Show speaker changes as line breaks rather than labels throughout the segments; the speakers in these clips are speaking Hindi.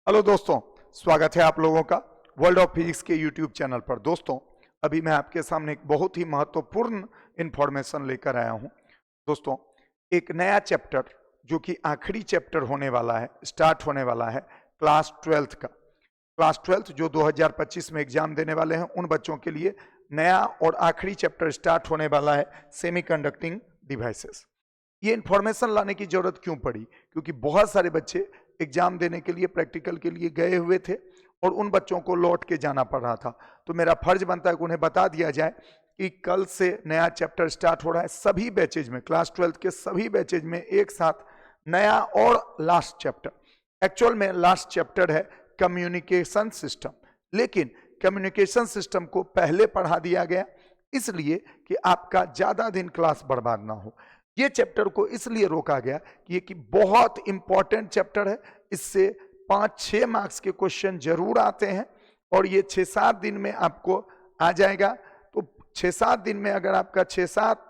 हेलो दोस्तों, स्वागत है आप लोगों का वर्ल्ड ऑफ फिजिक्स के यूट्यूब चैनल पर। दोस्तों, अभी मैं आपके सामने एक बहुत ही महत्वपूर्ण इंफॉर्मेशन लेकर आया हूं। दोस्तों, एक नया चैप्टर जो कि आखिरी चैप्टर होने वाला है, स्टार्ट होने वाला है क्लास 12th का। क्लास 12th जो 2025 में एग्जाम देने वाले हैं उन बच्चों के लिए नया और आखिरी चैप्टर स्टार्ट होने वाला है, सेमीकंडक्टिंग डिवाइसेस। ये इंफॉर्मेशन लाने की जरूरत क्यों पड़ी? क्योंकि बहुत सारे बच्चे एग्जाम देने के लिए, प्रैक्टिकल के लिए गए हुए थे और उन बच्चों को लौट के जाना पड़ रहा था। तो मेरा फर्ज बनता है कि उन्हें बता दिया जाए कि कल से नया चैप्टर स्टार्ट हो रहा है। सभी बैचेज में, क्लास 12 के सभी बैचेज में एक साथ नया और लास्ट चैप्टर। एक्चुअल में लास्ट चैप्टर है कम्युनिकेशन सिस्टम, लेकिन कम्युनिकेशन सिस्टम को पहले पढ़ा दिया गया इसलिए कि आपका ज्यादा दिन क्लास बर्बाद ना हो। ये चैप्टर को इसलिए रोका गया कि ये कि बहुत इंपॉर्टेंट चैप्टर है। इससे 5-6 मार्क्स के क्वेश्चन जरूर आते हैं और ये 6-7 दिन में आपको आ जाएगा। तो 6-7 दिन में अगर आपका 6-7,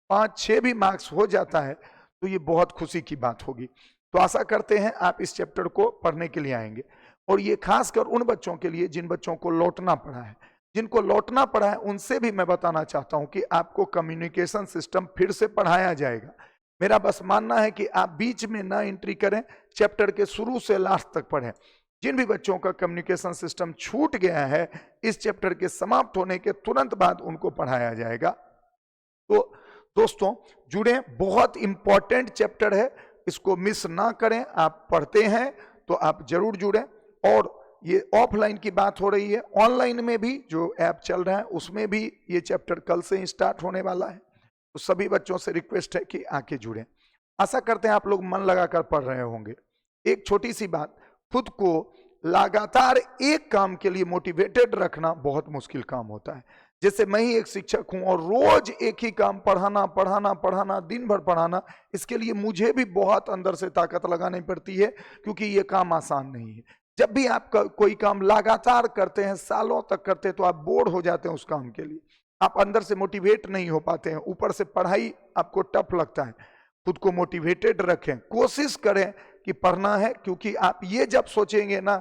5-6 भी मार्क्स हो जाता है तो ये बहुत खुशी की बात होगी। तो आशा करते हैं आप इस चैप्टर को पढ़ने के लिए आएंगे। और ये खासकर उन बच्चों के लिए जिन बच्चों को लौटना पड़ा है, जिनको लौटना पड़ा है उनसे भी मैं बताना चाहता हूं कि आपको कम्युनिकेशन सिस्टम फिर से पढ़ाया जाएगा। मेरा बस मानना है कि आप बीच में ना एंट्री करें, चैप्टर के शुरू से लास्ट तक पढ़ें। जिन भी बच्चों का कम्युनिकेशन सिस्टम छूट गया है, इस चैप्टर के समाप्त होने के तुरंत बाद उनको पढ़ाया जाएगा। तो दोस्तों जुड़े, बहुत इंपॉर्टेंट चैप्टर है, इसको मिस ना करें। आप पढ़ते हैं तो आप जरूर जुड़ें। और ये ऑफलाइन की बात हो रही है, ऑनलाइन में भी जो ऐप चल रहा है उसमें भी ये चैप्टर कल से ही स्टार्ट होने वाला है। तो सभी बच्चों से रिक्वेस्ट है कि आके जुड़ें। आशा करते हैं आप लोग मन लगाकर पढ़ रहे होंगे। एक छोटी सी बात, खुद को लगातार एक काम के लिए मोटिवेटेड रखना बहुत मुश्किल काम होता है। जैसे मैं ही एक शिक्षक हूं और रोज एक ही काम पढ़ाना पढ़ाना पढ़ाना, दिन भर पढ़ाना, इसके लिए मुझे भी बहुत अंदर से ताकत लगानी पड़ती है, क्योंकि ये काम आसान नहीं है। जब भी आप कोई काम लगातार करते हैं, सालों तक करते हैं, तो आप बोर हो जाते हैं उस काम के लिए, आप अंदर से मोटिवेट नहीं हो पाते हैं, ऊपर से पढ़ाई आपको टफ लगता है। खुद को मोटिवेटेड रखें, कोशिश करें कि पढ़ना है, क्योंकि आप ये जब सोचेंगे ना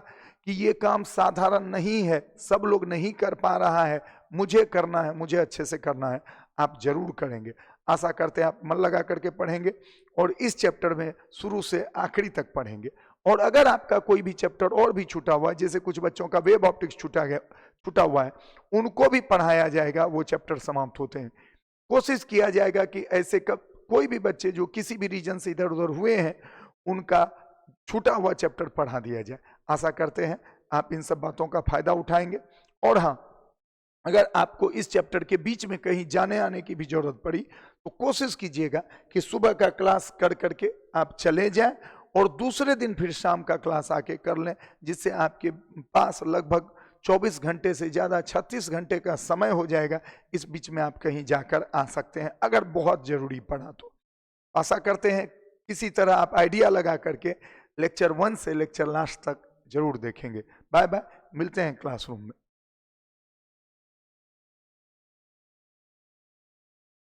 कि ये काम साधारण नहीं है, सब लोग नहीं कर पा रहा है, मुझे करना है, मुझे अच्छे से करना है, आप जरूर करेंगे। आशा करते हैं आप मन लगा करके पढ़ेंगे और इस चैप्टर में शुरू से आखिरी तक पढ़ेंगे। और अगर आपका कोई भी चैप्टर और भी छूटा हुआ है, जैसे कुछ बच्चों का वेब ऑप्टिक्स छूटा हुआ है, उनको भी पढ़ाया जाएगा। वो चैप्टर समाप्त होते हैं, कोशिश किया जाएगा कि ऐसे कोई भी बच्चे जो किसी भी रीजन से इधर उधर हुए हैं, उनका छूटा हुआ चैप्टर पढ़ा दिया जाए। आशा करते हैं आप इन सब बातों का फायदा उठाएंगे। और हाँ, अगर आपको इस चैप्टर के बीच में कहीं जाने आने की भी जरूरत पड़ी तो कोशिश कीजिएगा कि सुबह का क्लास कर करके आप चले जाएं और दूसरे दिन फिर शाम का क्लास आके कर लें, जिससे आपके पास लगभग 24 घंटे से ज़्यादा 36 घंटे का समय हो जाएगा। इस बीच में आप कहीं जाकर आ सकते हैं अगर बहुत ज़रूरी पड़ा तो। आशा करते हैं किसी तरह आप आइडिया लगा करके लेक्चर 1 से लेक्चर लास्ट तक जरूर देखेंगे। बाय बाय, मिलते हैं क्लासरूम में।